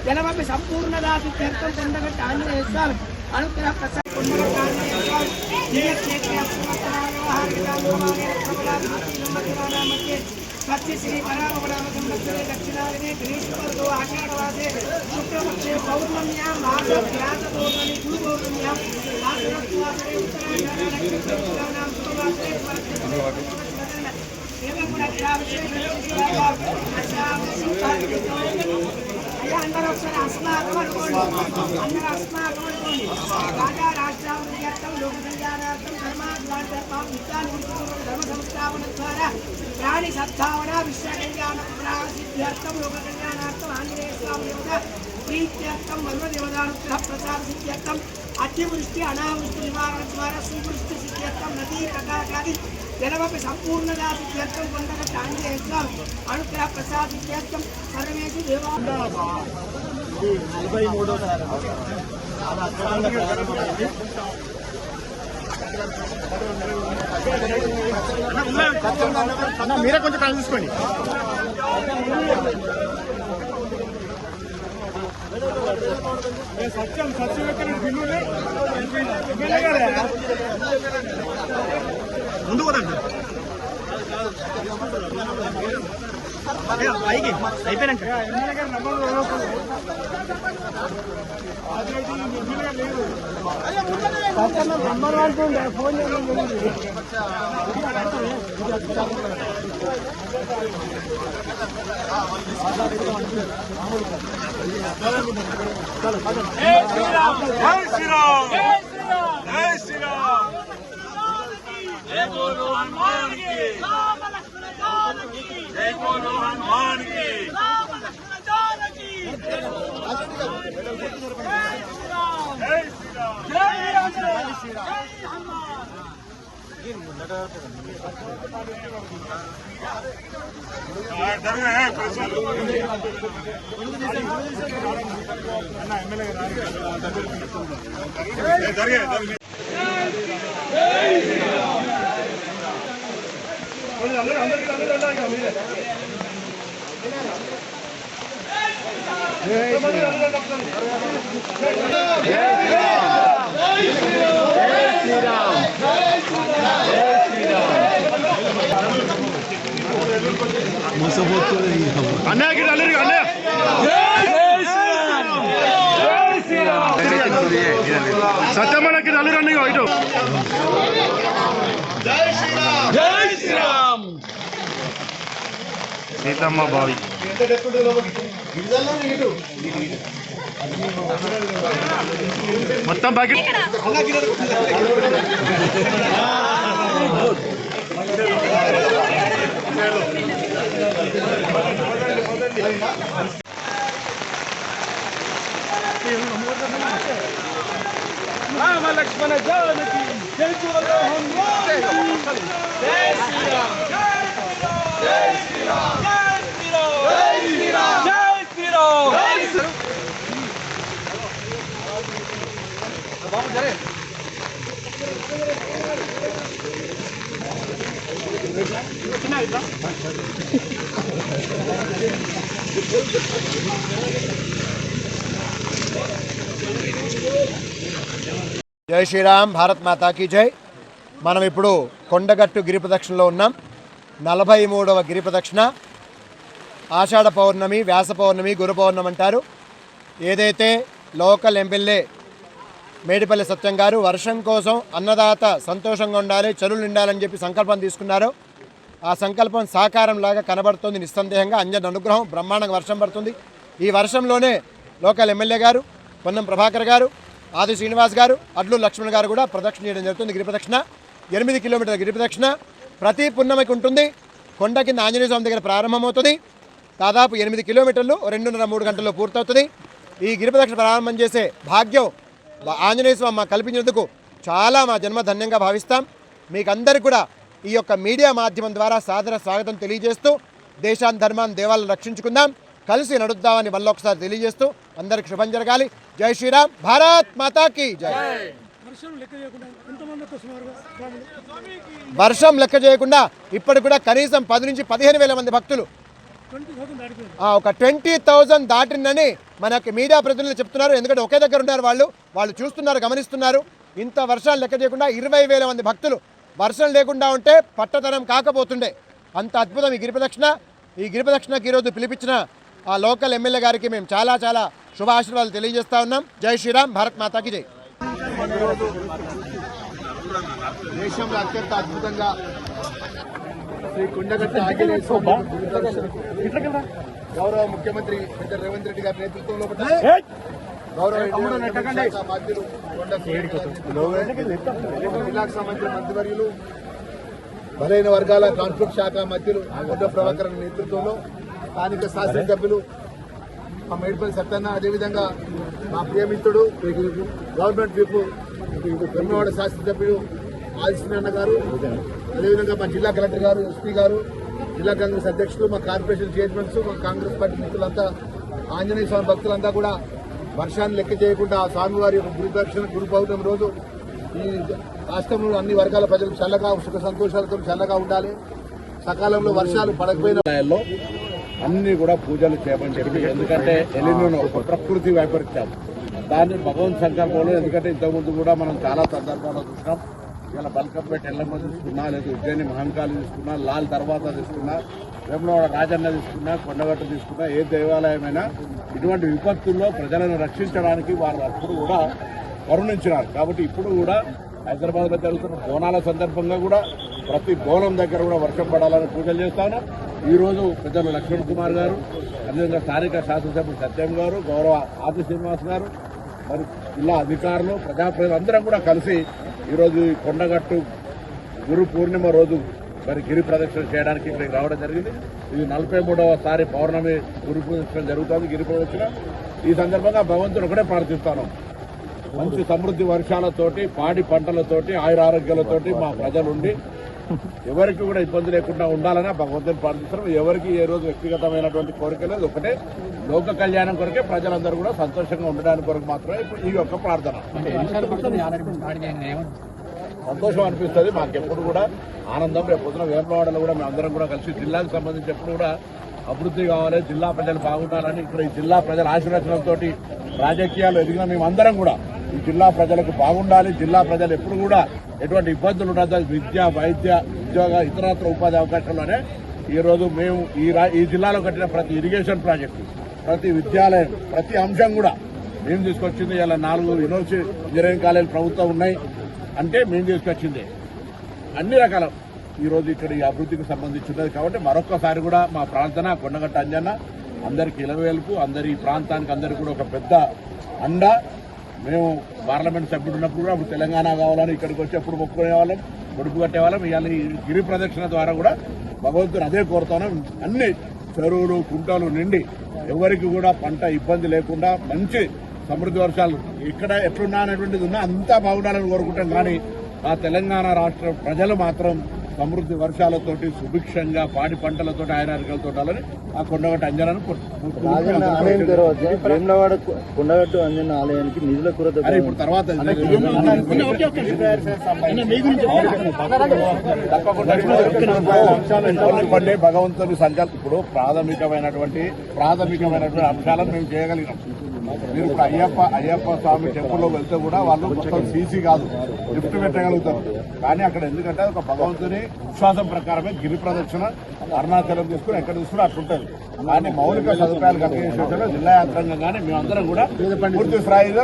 జనమపి సంపూర్ణదాసిత్యర్థం కొండగట్ట ఆంజనేయ స్వామి అనుగ్రహ ప్రసాద सत्य श्री परामपरामकं दक्षिणे दक्षिणाग्ने ग्रीष्मर्दो आषाढवासे शुक्लपक्षे पौर्णम्यां माघव्यासपौर्णमी गुरुपौर्णम्यां आषाढवासरे उत्तरायणनक्षत्रनां शुभवासरे राजा राष्ट्रावृत्त्यर्थं लोककल्याणार्थं धर्माद्वार्थं धर्मसंस्थापनद्वारा प्राणी सद्भावना विश्वकल्याणसिद्ध्यर्थं लोककल्याणार्थं आञ्जनेय स्वामी प्रीत्यर्थं मन्वदेवतानुग्रह प्रसाद सिद्ध्यर्थं अतिवृष्टि अनावृष्टि निवारणद्वारा सुवृष्टि सिद्ध्यर्थं नदी तटाकादि जलमपि संपूर्णदासिद्ध्यर्थं కొండగట్ట ఆంజనేయ స్వామి అనుగ్రహ ప్రసాద సిద్ధ్యర్థం సర్వేషు దేవా 43వ మీరే కొంచెం టైం తీసుకోండి. సత్యం ముందు పోదండి పైకి అయిపోయాక నెంబర్ వాడుతుండే ఫోన్ जय बोलो हनुमान की राम लक्ष्मण जानकी जय बोलो हनुमान की राम लक्ष्मण जानकी जय श्री राम जय श्री राम जय श्री राम जय हनुमान సత్యమనకి నలుగురండి ఇటు జై శ్రీరామ్ సీతమ్మ బావి మొత్తం బాకి राम लक्ष्मण जानकी जय बोलो हनुमान जय श्री राम जय श्री राम जय श्री राम जय श्री राम जय श्री राम बाबू जरे జై శ్రీరామ్. భారత్ మాతా కీ జై. మనం ఇప్పుడు కొండగట్టు గిరి ప్రదక్షిణలో ఉన్నాం. 43వ గిరి ప్రదక్షిణ. ఆషాఢ పౌర్ణమి, వ్యాస పౌర్ణమి, గురు పౌర్ణమి అంటారు. ఏదైతే లోకల్ ఎమ్మెల్యే మేడిపల్లి సత్యం గారు వర్షం కోసం అన్నదాత సంతోషంగా ఉండాలి, చెరువులు నిండాలని చెప్పి సంకల్పం తీసుకున్నారు. ఆ సంకల్పం సాకారంలాగా కనబడుతుంది. నిస్సందేహంగా అంజన్ అనుగ్రహం, బ్రహ్మాండంగా వర్షం పడుతుంది. ఈ వర్షంలోనే లోకల్ ఎమ్మెల్యే గారు పొన్నం ప్రభాకర్ గారు, ఆది శ్రీనివాస్ గారు, అడ్లు లక్ష్మణ్ గారు కూడా ప్రదక్షిణ చేయడం జరుగుతుంది. గిరి ప్రదక్షిణ 8 కిలోమీటర్ల గిరి ప్రదక్షిణ ప్రతి పున్నమికి ఉంటుంది. కొండ కింద ఆంజనేయ స్వామి దగ్గర ప్రారంభమవుతుంది. దాదాపు 8 కిలోమీటర్లు 2.5-3 గంటల్లో పూర్తవుతుంది. ఈ గిరి ప్రదక్షిణ ప్రారంభం చేసే భాగ్యం ఆంజనేయ స్వామి మాకు కల్పించినందుకు చాలా మా జన్మ ధన్యంగా భావిస్తాం. మీకు అందరికీ కూడా ఈ యొక్క మీడియా మాధ్యమం ద్వారా సాదర స్వాగతం తెలియజేస్తూ దేశాన్ని, ధర్మాన్ని, దేవాలను రక్షించుకుందాం, కలిసి నడుద్దామని మళ్ళీ ఒకసారి తెలియజేస్తూ అందరికి శుభం జరగాలి. జై శ్రీరామ్. భారత్ మాతా కీ జై. వర్షం లెక్క చేయకుండా ఇప్పటికి కూడా కనీసం 10 నుంచి 15 వేల మంది భక్తులు, ఒక 20,000 దాటిందని మనకి మీడియా ప్రతినిధులు చెప్తున్నారు, ఎందుకంటే ఒకే దగ్గర ఉన్నారు వాళ్ళు చూస్తున్నారు, గమనిస్తున్నారు. ఇంత వర్షాలు లెక్క చేయకుండా 20,000 మంది భక్తులు వర్షం లేకుండా ఉంటే పట్టతనం కాకపోతుండే. అంత అద్భుతం ఈ గిరిప్రదక్షిణకి ఈరోజు పిలిపించిన ఆ లోకల్ ఎమ్మెల్యే గారికి మేము చాలా చాలా శుభాశీర్వాదాలు తెలియజేస్తా ఉన్నాం. జై శ్రీరామ్, భారత్ మాతాకి జై. దేశంలో అత్యంత అద్భుతంగా శ్రీ కొండగట్టు ఆంజనేయ స్వామి గౌరవ ముఖ్యమంత్రి రేవంత్ రెడ్డి గారి నేతృత్వంలో గౌరవ మంత్రులు జిల్లాకు సంబంధించిన మంత్రివర్యులు బలైన వర్గాల ట్రాన్స్పోర్ట్ శాఖ మంత్రులు కొండ ప్రభాకర్ నేతృత్వంలో స్థానిక శాసనసభ్యులు మా మేడిపల్లి సత్యన్న, అదేవిధంగా మా ప్రియమిత్రుడు గవర్నమెంట్ విప్ వెమ్మవాడ శాసనసభ్యులు ఆదిశ్వరన్న గారు, అదేవిధంగా మా జిల్లా కలెక్టర్ గారు, ఎస్పీ గారు, జిల్లా కాంగ్రెస్ అధ్యక్షులు, మా కార్పొరేషన్ చైర్మన్స్, మా కాంగ్రెస్ పార్టీ మిత్రులంతా, ఆంజనేయ స్వామి భక్తులంతా కూడా వర్షాన్ని లెక్క చేయకుండా ఆ స్వామివారి యొక్క గురు పౌర్ణమి రోజు ఈ రాష్ట్రంలో అన్ని వర్గాల ప్రజలు చల్లగా సుఖ సంతోషాలతో చల్లగా ఉండాలి. సకాలంలో వర్షాలు పడకపోయిన అన్ని కూడా పూజలు చేయమని చెప్పి, ఎందుకంటే ఎలినో ఒక ప్రకృతి వైపరీత్యం, దాన్ని భగవంత్ సంకల్పంలో, ఎందుకంటే ఇంతకుముందు కూడా మనం చాలా సందర్భాల్లో చూసినాం. ఇలా బల్కంపేట ఎల్లమ్మ తీసుకున్నా, లేదా ఉజ్జయిని మహంకాళి తీసుకున్నా, లాల్ తర్వాత తీసుకున్నా, వేములవాడ రాజన్న తీసుకున్నా, కొండగట్టు తీసుకున్నా, ఏ దేవాలయమైనా ఇటువంటి విపత్తుల్లో ప్రజలను రక్షించడానికి వారు అప్పుడు కూడా కరుణించినారు. కాబట్టి ఇప్పుడు కూడా హైదరాబాద్లో జరుగుతున్న బోనాల సందర్భంగా కూడా ప్రతి బోనం దగ్గర కూడా వర్షం పడాలని పూజలు చేస్తాను. ఈరోజు పెద్దలు లక్ష్మణ్ కుమార్ గారు, అదేవిధంగా స్థానిక శాసనసభ్యులు సత్యం గారు, గౌరవ ఆది శ్రీనివాస్ గారు, మరి జిల్లా అధికారులు, ప్రజాప్రతినిధులు అందరం కూడా కలిసి ఈరోజు ఈ కొండగట్టు గురు పూర్ణిమ రోజు మరి గిరి ప్రదక్షిణ చేయడానికి ఇక్కడికి రావడం జరిగింది. ఇది 43వ పౌర్ణమి గురు ప్రదక్షిణ జరుగుతుంది, గిరి ప్రదక్షిణ. ఈ సందర్భంగా భగవంతుడు ఒకటే ప్రార్థిస్తాను, మంచి సమృద్ధి వర్షాలతోటి, పాడి పంటలతోటి, ఆయురారోగ్యాలతోటి మా ప్రజలుండి ఎవరికి కూడా ఇబ్బంది లేకుండా ఉండాలని భగవంతుని ప్రార్థిస్తున్నాం. ఎవరికి ఏ రోజు వ్యక్తిగతమైనటువంటి కోరిక లేదు, ఒకటే లోక కళ్యాణం కొరకే, ప్రజలందరూ కూడా సంతోషంగా ఉండడానికి కొరకు మాత్రమే ఇప్పుడు ఈ యొక్క ప్రార్థన. సంతోషం అనిపిస్తుంది మాకెప్పుడు కూడా, ఆనందం. రేపు పొద్దున వేములవాడలో కూడా మేమందరం కూడా కలిసి జిల్లాకు సంబంధించి ఎప్పుడు కూడా అభివృద్ధి కావాలి, జిల్లా ప్రజలు బాగుండాలని, ఇక్కడ ఈ జిల్లా ప్రజల ఆశీర్వచనంతో రాజకీయాలు ఎదిగిన మేమందరం కూడా ఈ జిల్లా ప్రజలకు బాగుండాలి, జిల్లా ప్రజలు ఎప్పుడు కూడా ఎటువంటి ఇబ్బందులు ఉండదు, విద్య, వైద్య, ఉద్యోగ, ఇతరత్ర ఉపాధి అవకాశాల్లోనే ఈరోజు మేము ఈ జిల్లాలో కట్టిన ప్రతి ఇరిగేషన్ ప్రాజెక్టు, ప్రతి విద్యాలయం, ప్రతి అంశం కూడా మేము తీసుకొచ్చింది. ఇలా 4 యూనివర్సిటీ ఇంజనీరింగ్ కాలేజీలు ప్రభుత్వం ఉన్నాయి అంటే మేము తీసుకొచ్చింది. అన్ని రకాల ఈరోజు ఇక్కడ ఈ అభివృద్ధికి సంబంధించి ఉన్నది. కాబట్టి మరొక్కసారి కూడా మా ప్రాంతన కొండగట్ట అంజన్న అందరికీ ఇలవేల్పు, అందరి ఈ ప్రాంతానికి అందరికీ కూడా ఒక పెద్ద అండ. మేము పార్లమెంట్ సభ్యుడు ఉన్నప్పుడు కూడా అప్పుడు తెలంగాణ కావాలని ఇక్కడికి వచ్చి అప్పుడు మొక్కుకునే వాళ్ళం, పొడుపు కట్టేవాళ్ళం. ఇవాళ ఈ గిరి ప్రదక్షిణ ద్వారా కూడా భగవంతుని అదే కోరుతాను, అన్ని చెరువులు కుంటలు నిండి ఎవరికి కూడా పంట ఇబ్బంది లేకుండా మంచి సమృద్ధి వర్షాలు ఇక్కడ ఎట్లున్నా అనేటువంటిది ఉన్నా అంతా బాగుండాలని కోరుకుంటాం. కానీ ఆ తెలంగాణ రాష్ట్ర ప్రజలు మాత్రం సమృద్ధి వర్షాలతోటి సుభిక్షంగా పాడి పంటలతో ఆయురారోగ్యాలతో ఉండాలని ఆ కొండగట్టు అంజనాన్ని కొండగట్టు అంజన ఆలయానికి నిధుల కొరత ఇప్పుడు తర్వాత తప్పకుండా భగవంతుని సంకల్పం. ఇప్పుడు ప్రాథమికమైనటువంటి అంశాలను మేము చేయగలిగినాం. మీరు ఇప్పుడు అయ్యప్ప స్వామి టెంపుల్లో వెళ్తే కూడా వాళ్ళు మొత్తం సీసీ కాదు, లిఫ్ట్ పెట్టగలుగుతారు. కానీ అక్కడ ఎందుకంటే ఒక భగవంతుని విశ్వాసం ప్రకారమే గిరి ప్రదక్షిణ అరుణాచలం తీసుకుని ఎక్కడ తీసుకుని అట్లుంటుంది. కానీ మౌలిక సదుపాయాలు కలిగే విషయంలో జిల్లా యంత్రాంగం కానీ మేమందరం కూడా పూర్తి స్థాయిలో